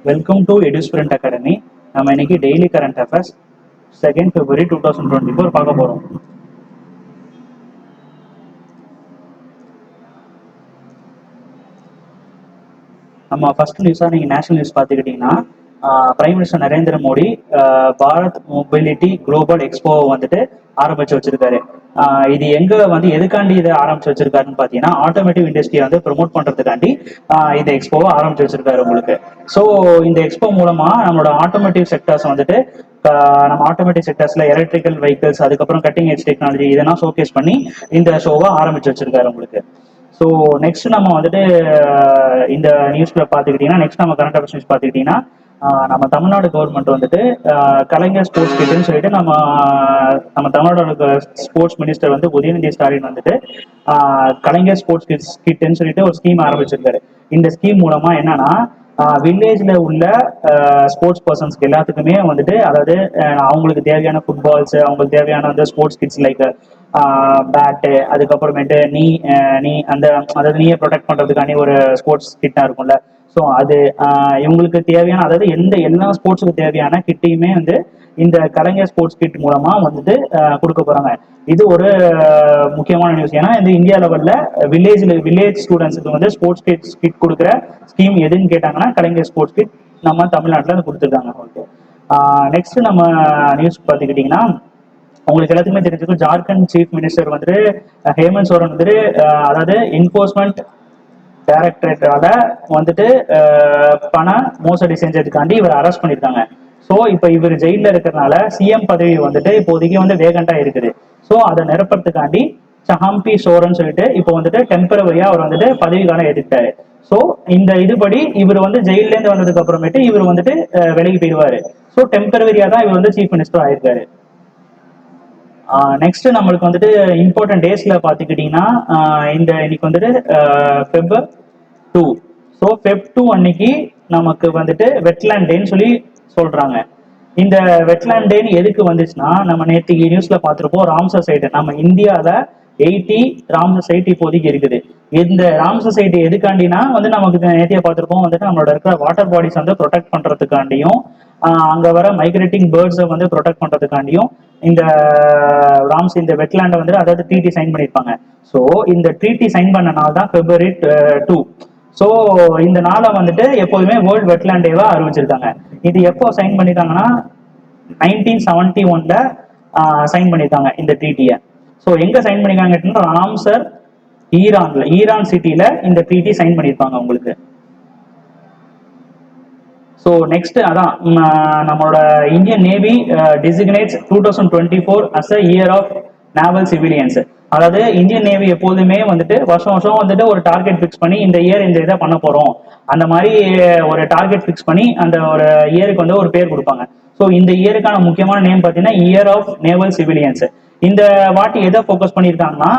Welcome to EduSprint Academy. நம்ம இன்னைக்கு daily current affairs 2nd February 2024 பார்க்க போறோம். நம்ம ஃபர்ஸ்ட் நியூஸா நீங்க நேஷனல் நியூஸ் பார்த்துக்கிட்டீங்கன்னா prime minister Narendra Modi Bharat mobility global expo வந்துட்டு ஆரம்பிச்சு வச்சிருக்காரு. இது எங்க வந்து எதுக்காண்டி இதை ஆரம்பிச்சு வச்சிருக்காருன்னு பாத்தீங்கன்னா ஆட்டோமேட்டிவ் இண்டஸ்ட்ரியை வந்து ப்ரொமோட் பண்றதுக்காண்டி இந்த எக்ஸ்போவை ஆரம்பிச்சு வச்சிருக்காரு உங்களுக்கு. ஸோ இந்த எக்ஸ்போ மூலமா நம்மளோட ஆட்டோமேட்டிவ் செக்டர்ஸ் வந்துட்டு நம்ம ஆட்டோமேட்டிக் செக்டர்ஸ்ல எலக்ட்ரிக்கல் வெஹிக்கிள்ஸ், அதுக்கப்புறம் கட்டிங் எட்ஜ் டெக்னாலஜி இதெல்லாம் ஷோகேஸ் பண்ணி இந்த ஷோவை ஆரம்பிச்சு வச்சிருக்காரு உங்களுக்கு. ஸோ நெக்ஸ்ட் நம்ம வந்துட்டு இந்த நியூஸ்ல பார்த்துக்கிட்டீங்கன்னா நெக்ஸ்ட் நம்ம கரண்ட் அஃபேர்ஸ் நியூஸ் பார்த்துக்கிட்டீங்கன்னா நம்ம தமிழ்நாடு கவர்மெண்ட் வந்துட்டு கலைஞர் ஸ்போர்ட்ஸ் கிட்னு சொல்லிட்டு நம்ம தமிழ்நாடு ஸ்போர்ட்ஸ் மினிஸ்டர் வந்து உதயநிதி ஸ்டாலின் வந்துட்டு கலைஞர் ஸ்போர்ட்ஸ் கிட்னு சொல்லிட்டு ஒரு ஸ்கீம் ஆரம்பிச்சிருக்காரு. இந்த ஸ்கீம் மூலமா என்னன்னா வில்லேஜ்ல உள்ள ஸ்போர்ட்ஸ் பர்சன்ஸ்க்கு எல்லாத்துக்குமே வந்துட்டு, அதாவது அவங்களுக்கு தேவையான ஃபுட்பால்ஸ், அவங்களுக்கு தேவையான அந்த ஸ்போர்ட்ஸ் கிட்ஸ் லைக் பேட்டு, அதுக்கப்புறமேட்டு நீ அந்த அதாவது நீயை ப்ரொடெக்ட் பண்றதுக்காண்டி ஒரு ஸ்போர்ட்ஸ் கிட்டா இருக்கும்ல. ஸோ அது இவங்களுக்கு தேவையான, அதாவது எல்லா ஸ்போர்ட்ஸுக்கு தேவையான கிட்டையுமே வந்து இந்த கலைஞர் ஸ்போர்ட்ஸ் கிட் மூலமா வந்துட்டு கொடுக்க போறாங்க. இது ஒரு முக்கியமான நியூஸ். ஏன்னா இந்த இந்தியா லெவல்ல வில்லேஜ் ஸ்டூடெண்ட்ஸுக்கு வந்து ஸ்போர்ட்ஸ் கிட் கொடுக்குற ஸ்கீம் எதுன்னு கேட்டாங்கன்னா கலைஞர் ஸ்போர்ட்ஸ் கிட் நம்ம தமிழ்நாட்டில் கொடுத்துருக்காங்க. ஓகே, நெக்ஸ்ட் நம்ம நியூஸ் பார்த்துக்கிட்டிங்கன்னா உங்களுக்கு எல்லாத்துக்குமே தெரிஞ்சிருக்கும், ஜார்க்கண்ட் சீஃப் மினிஸ்டர் வந்துட்டு ஹேமந்த் சோரன் வந்துட்டு அதாவது என்போர்ஸ்மெண்ட் டைரக்டரேட்டால வந்துட்டு பண மோசடி செஞ்சதுக்காண்டி இவர் அரெஸ்ட் பண்ணியிருக்காங்க. ஸோ இப்போ இவர் ஜெயிலில் இருக்கிறதுனால சிஎம் பதவி வந்துட்டு இப்போதைக்கு வந்து வேகண்டா இருக்குது. ஸோ அதை நிரப்புறதுக்காண்டி சஹாம்பி சோரன் சொல்லிட்டு இப்போ வந்துட்டு டெம்பரவரியா அவர் வந்துட்டு பதவிக்கான ஏற்றுக்கிட்டாரு. ஸோ இந்த இதுபடி இவர் வந்து ஜெயிலேருந்து வந்ததுக்கு அப்புறமேட்டு இவர் வந்துட்டு விலகி போயிடுவாரு. ஸோ டெம்பரவரியா தான் இவர் வந்து சீஃப் மினிஸ்டர் ஆயிருக்காரு. நெக்ஸ்ட் நம்மளுக்கு வந்துட்டு இம்பார்ட்டன்ட் டேஸ்ல பாத்துக்கிட்டீங்கன்னா இன்னைக்கு வந்துட்டு Feb 2. ஸோ Feb 2 அன்னைக்கு நமக்கு வந்துட்டு வெட்லேண்ட் டேன்னு சொல்லி சொல்றாங்க. இந்த வெட்லேண்ட் டேன்னு எதுக்கு வந்துச்சுன்னா, நம்ம நேற்று நியூஸ்ல பார்த்துருப்போம், ராம்சர் சைட் நம்ம இந்தியாவில் 80 ராம்சர் சைட் இப்போதைக்கு இருக்குது. இந்த ராம்சர் சைட் எதுக்காண்டினா வந்து நமக்கு நேற்றைய பார்த்துருப்போம் வந்துட்டு நம்மளோட இருக்கிற வாட்டர் பாடிஸ் வந்து ப்ரொடெக்ட் பண்றதுக்காண்டியும் அங்க வர மைக்ரேட்டிங் பேர்ட்ஸை வந்து ப்ரொடெக்ட் பண்றதுக்காண்டியும் இந்த இந்த வெட்லேண்டை வந்து அதாவது ட்ரீட்டி சைன் பண்ணியிருப்பாங்க. ஸோ இந்த ட்ரீட்டி சைன் பண்ண நாள் தான் February 2. ஸோ இந்த நாளை வந்துட்டு எப்போதுமே வேர்ல்டு வெட்லேண்ட் டேவா அறிவிச்சிருக்காங்க. இது எப்போ சைன் பண்ணிருக்காங்கன்னா 1971 சைன் பண்ணியிருக்காங்க இந்த ட்ரீட்டியை. ஸோ எங்க சைன் பண்ணிருக்காங்க, ராம்சர் ஈரான் சிட்டியில இந்த ட்ரீட்டி சைன் பண்ணியிருப்பாங்க உங்களுக்கு. ஸோ நெக்ஸ்ட் அதான் நம்மளோட Indian Navy designates 2024 as a year of naval civilians. அதாவது இந்தியன் நேவி எப்போதுமே வந்துட்டு வருஷம் வந்துட்டு ஒரு டார்கெட் ஃபிக்ஸ் பண்ணி இந்த இயர் இந்த இதை பண்ண போறோம், அந்த மாதிரி ஒரு டார்கெட் ஃபிக்ஸ் பண்ணி அந்த ஒரு இயருக்கு வந்து ஒரு பேர் கொடுப்பாங்க. ஸோ இந்த இயருக்கான முக்கியமான நேம் பார்த்தீங்கன்னா இயர் ஆஃப் நேவல் சிவிலியன்ஸ். இந்த வாட்டி எதை ஃபோக்கஸ் பண்ணியிருக்காங்கன்னா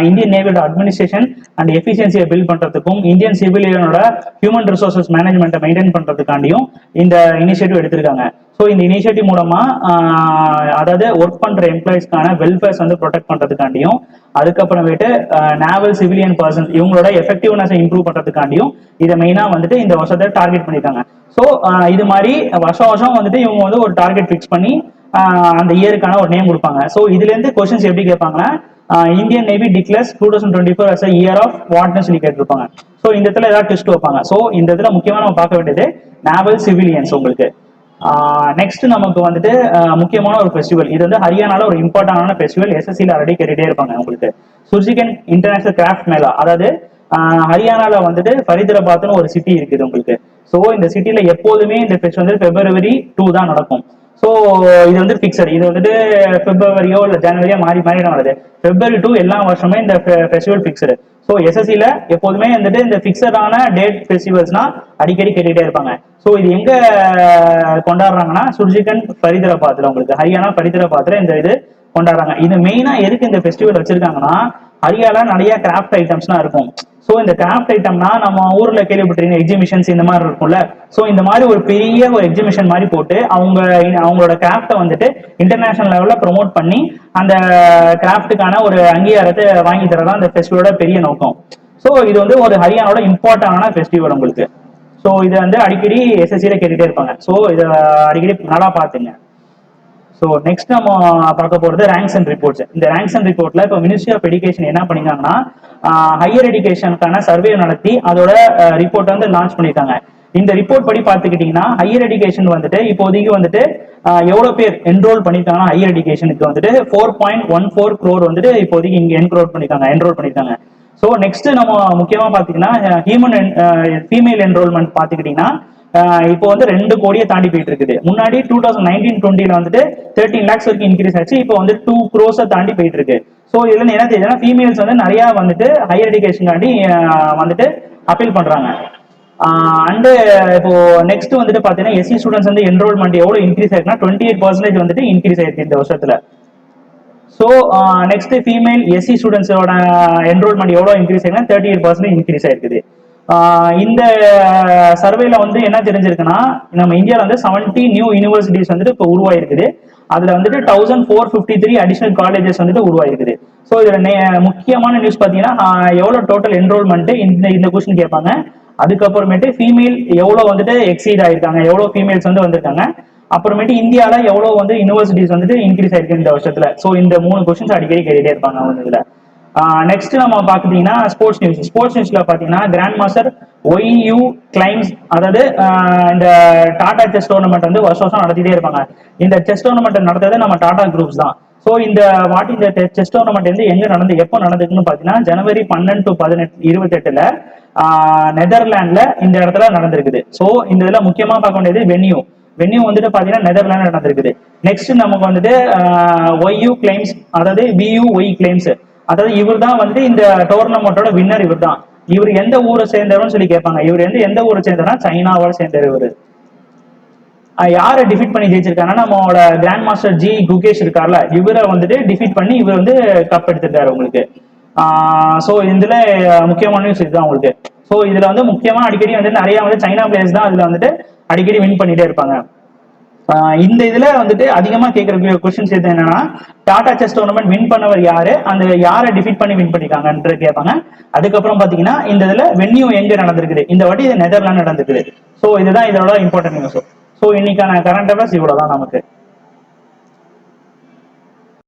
இந்தியன் நேவியோட அட்மினிஸ்ட்ரேஷன் அண்ட் எஃபிஷியன்சியை பில்ட் பண்றதுக்கும் இந்தியன் சிவிலியனோட ஹியூமன் ரிசோர்சஸ் மேனேஜ்மெண்ட்டை மெயின்டைன் பண்றதுக்காண்டியும் இந்த இனிஷியேட்டிவ் எடுத்திருக்காங்க. ஸோ இந்த இனிஷியேட்டிவ் மூலமா அதாவது ஒர்க் பண்ற எம்ப்ளாயிஸ்க்கான வெல்ஃபேர்ஸ் வந்து ப்ரொடெக்ட் பண்றதுக்காண்டியும், அதுக்கப்புறமேட்டு நேவல் சிவிலியன் பர்சன் இவங்களோட எஃபெக்டிவ்னஸ் இம்ப்ரூவ் பண்றதுக்காண்டியும் இதை மெயினா வந்துட்டு இந்த வருஷத்தை டார்கெட் பண்ணியிருக்காங்க. ஸோ இது மாதிரி வருஷம் வந்துட்டு இவங்க வந்து ஒரு டார்கெட் ஃபிக்ஸ் பண்ணி அந்த இயருக்கான ஒரு நேம் கொடுப்பாங்க. ஸோ இதுல இருந்து கொஸ்டின்ஸ் எப்படி கேட்பாங்கன்னா, Indian Navy declares 2024 as a year of வாட்னு சொல்லி கேட்டிருப்பாங்க. ஸோ இந்த இடத்துல ஏதாவது ட்விஸ்ட் வைப்பாங்க. ஸோ இந்த இடத்துல முக்கியமா நம்ம பார்க்க வேண்டியது நேவல் சிவிலியன்ஸ் உங்களுக்கு. நெக்ஸ்ட் நமக்கு வந்துட்டு முக்கியமான ஒரு ஃபெஸ்டிவல், இது வந்து ஹரியானால ஒரு இம்பார்ட்டன்டான ஃபெஸ்டிவல், எஸ்எஸ்சியில் ஆல்ரெடி கேட்டுட்டே இருப்பாங்க உங்களுக்கு. சுர்ஜிகன் இன்டர்நேஷனல் கிராஃப்ட் மேளா, அதாவது ஹரியானால வந்துட்டு ஃபரிதாபாத்னு ஒரு சிட்டி இருக்குது உங்களுக்கு. ஸோ இந்த சிட்டில எப்போதுமே இந்த ஃபெஸ்டிவல் வந்து February 2 தான் நடக்கும். ஸோ இது வந்து பிக்சர், இது வந்துட்டு பிப்ரவரியோ இல்லை ஜனவரியோ மாறி தான் வருது. February 2 எல்லா வருஷமே இந்த ஃபெஸ்டிவல் பிக்சர். ஸோ எஸ்எஸ்சியில எப்போதுமே வந்துட்டு இந்த பிக்சரான டேட் ஃபெஸ்டிவல்ஸ்னா அடிக்கடி கேட்டுட்டே இருப்பாங்க. ஸோ இது எங்க கொண்டாடுறாங்கன்னா சுர்ஜிகன் ஃபரிதாபாத்ல உங்களுக்கு, ஹரியானா ஃபரிதாபாத்ல இந்த இது கொண்டாடுறாங்க. இது மெயினா எதுக்கு இந்த ஃபெஸ்டிவல் வச்சிருக்காங்கன்னா, ஹரியானா நிறைய கிராஃப்ட் ஐட்டம்ஸ்லாம் இருக்கும். ஸோ இந்த கிராஃப்ட் ஐட்டம்னா நம்ம ஊர்ல கேள்விப்பட்டிருக்கீங்க எக்ஸிபிஷன்ஸ் இந்த மாதிரி இருக்கும்ல. ஸோ இந்த மாதிரி ஒரு பெரிய ஒரு எக்ஸிபிஷன் மாதிரி போட்டு அவங்களோட கிராஃப்டை வந்துட்டு இன்டர்நேஷனல் லெவலில் ப்ரொமோட் பண்ணி அந்த கிராஃப்ட்டுக்கான ஒரு அங்கீகாரத்தை வாங்கி தரதான் இந்த ஃபெஸ்டிவலோட பெரிய நோக்கம். ஸோ இது வந்து ஒரு ஹரியானாவோட இம்பார்ட்டன்டான ஃபெஸ்டிவல் உங்களுக்கு. ஸோ ஸோ இதை வந்து அடிக்கடி எஸ்எஸ்சியில் கேட்டுகிட்டே இருப்பாங்க. ஸோ இதை அடிக்கடி நல்லா பார்த்துங்க. ஸோ நெக்ஸ்ட் நம்ம பார்க்க போகிறது ரேங்க்ஸ் அண்ட் ரிப்போர்ட்ஸ். இந்த ரேங்க்ஸ் அண்ட் ரிப்போர்ட்ல இப்போ மினிஸ்ட்ரி ஆஃப் எஜுகேஷன் என்ன பண்ணிருக்காங்கன்னா ஹையர் எஜுகேஷனுக்கான சர்வே நடத்தி அதோட ரிப்போர்ட் வந்து லான்ச் பண்ணியிருக்காங்க. இந்த ரிப்போர்ட் படி பார்த்துக்கிட்டிங்கன்னா ஹையர் எஜுகேஷன் வந்துட்டு இப்போதைக்கு வந்துட்டு எவ்வளோ பேர் என்ரோல் பண்ணியிருக்காங்கன்னா ஹையர் எஜுகேஷனுக்கு வந்துட்டு 4.14 crore வந்துட்டு இப்போதைக்கு இங்கே என்ரோல் பண்ணியிருக்காங்க. ஸோ நெக்ஸ்ட் நம்ம முக்கியமாக பார்த்தீங்கன்னா ஃபீமேல் என்ரோல்மெண்ட் பார்த்துக்கிட்டிங்கன்னா இப்போ வந்து 2 கோடியை தாண்டி போயிட்டு இருக்குது. முன்னாடி 2019-20 வந்துட்டு 13 lakhs வரைக்கும் இன்க்ரீஸ் ஆச்சு. இப்போ வந்து 2 crores தாண்டி போயிட்டு இருக்கு. ஸோ இதுல என்ன தெரியுதுன்னா ஃபீமேல்ஸ் வந்து நிறைய வந்துட்டு ஹையர் எஜுகேஷனுக்காண்டி வந்துட்டு அப்பீல் பண்றாங்க. அண்டு இப்போ நெக்ஸ்ட் வந்துட்டு பாத்தீங்கன்னா எஸ்சி ஸ்டூடெண்ட்ஸ் வந்து என்ரோல்மெண்ட் எவ்வளவு இன்க்ரீஸ் ஆயிருக்குன்னா 28% வந்துட்டு இன்க்ரீஸ் ஆயிருக்கு இந்த வருஷத்துல. ஸோ நெக்ஸ்ட் ஃபீமேல் எஸ்சி ஸ்டூடெண்ட்ஸோட என்ரோல்மெண்ட் எவ்வளோ இன்க்ரீஸ் ஆயிருக்குன்னா 38% இன்க்ரீஸ் ஆயிருக்குது. இந்த சர்வேல வந்து என்ன தெரிஞ்சிருக்குன்னா நம்ம இந்தியாவில் வந்து 70 நியூ யூனிவர்சிட்டிஸ் வந்துட்டு இப்போ உருவாயிருக்குது. அதுல வந்துட்டு 1453 அடிஷனல் காலேஜஸ் வந்துட்டு உருவாயிருக்குது. ஸோ இதுல முக்கியமான நியூஸ் பார்த்தீங்கன்னா எவ்வளோ டோட்டல் என்ரோல்மெண்ட் இந்த கொஸ்டின் கேட்பாங்க. அதுக்கப்புறமேட்டு ஃபீமேல் எவ்வளோ வந்துட்டு எக்ஸீட் ஆயிருக்காங்க, எவ்வளோ ஃபீமேல்ஸ் வந்து வந்திருக்காங்க, அப்புறமேட்டு இந்தியாவில் எவ்வளோ வந்து யூனிவர்சிட்டிஸ் வந்துட்டு இன்க்ரீஸ் ஆயிருக்கு இந்த வருஷத்துல. ஸோ இந்த 3 கொஸ்டின்ஸ் அடிக்கடி கேட்டுட்டே இருப்பாங்க அவங்க இதுல. நெக்ஸ்ட் நம்ம பார்த்துட்டீங்கன்னா ஸ்போர்ட்ஸ் நியூஸ்ல பார்த்தீங்கன்னா கிராண்ட் மாஸ்டர் OU கிளைம்ஸ், அதாவது இந்த டாடா செஸ் டோர்னமெண்ட் வந்து வருஷம் நடத்திட்டே இருப்பாங்க. இந்த செஸ் டோர்னமெண்ட் நடத்துறது நம்ம டாடா குரூப்ஸ் தான். ஸோ இந்த செஸ் டோர்னமெண்ட் வந்து எப்போ நடந்துக்குன்னு பார்த்தீங்கன்னா ஜனவரி 12 to 28 நெதர்லாண்ட்ல இந்த இடத்துல நடந்திருக்குது. ஸோ இந்த இதுல முக்கியமா பார்க்க வேண்டியது வென்யூ வந்துட்டு பாத்தீங்கன்னா நெதர்லாண்ட் நடந்திருக்குது. நெக்ஸ்ட் நமக்கு வந்துட்டு OU கிளைம்ஸ், அதாவது BUY கிளைம்ஸ், அதாவது இவர் தான் வந்து இந்த டோர்னமெண்டோட வின்னர். இவர் எந்த ஊரை சேர்ந்தவர்னு சொல்லி கேட்பாங்க. இவர் எந்த ஊரை சேர்ந்தவர்னா சைனாவோட சேர்ந்தவர். இவர் யாரை டிஃபீட் பண்ணி ஜெயிச்சிருக்காங்கன்னா நம்மளோட கிராண்ட் மாஸ்டர் ஜி குகேஷ் இருக்கார்ல, இவரை வந்துட்டு டிஃபீட் பண்ணி இவர் வந்து கப் எடுத்துட்டாரு உங்களுக்கு. ஸோ இதுல முக்கியமான நியூஸ் இதுதான் உங்களுக்கு. ஸோ இதுல வந்து முக்கியமா அடிக்கடி வந்து நிறைய வந்து சைனா பிளேயர்ஸ் தான் இதுல வந்துட்டு அடிக்கடி வின் பண்ணிட்டே இருப்பாங்க. இந்த இதுல வந்துட்டு அதிகமா கேட்கிற கொஸ்டின்ஸ் எது என்னன்னா டாடா செஸ் டோர்னமெண்ட் வின் பண்ணவர் யாரு, அந்த யாரை டிஃபீட் பண்ணி வின் பண்ணிருக்காங்கன்ற கேட்பாங்க. அதுக்கப்புறம் பாத்தீங்கன்னா இந்த இதுல வென்யூ எங்க நடந்திருக்குது, இந்த வாட்டி இது நெதர்லாந்து நடந்திருக்குது. ஸோ இதுதான் இதோட இம்பார்ட்டன்ட் நியூஸ். ஸோ இன்னைக்கான கரண்ட் அஃபேர்ஸ் இவ்வளவுதான் நமக்கு.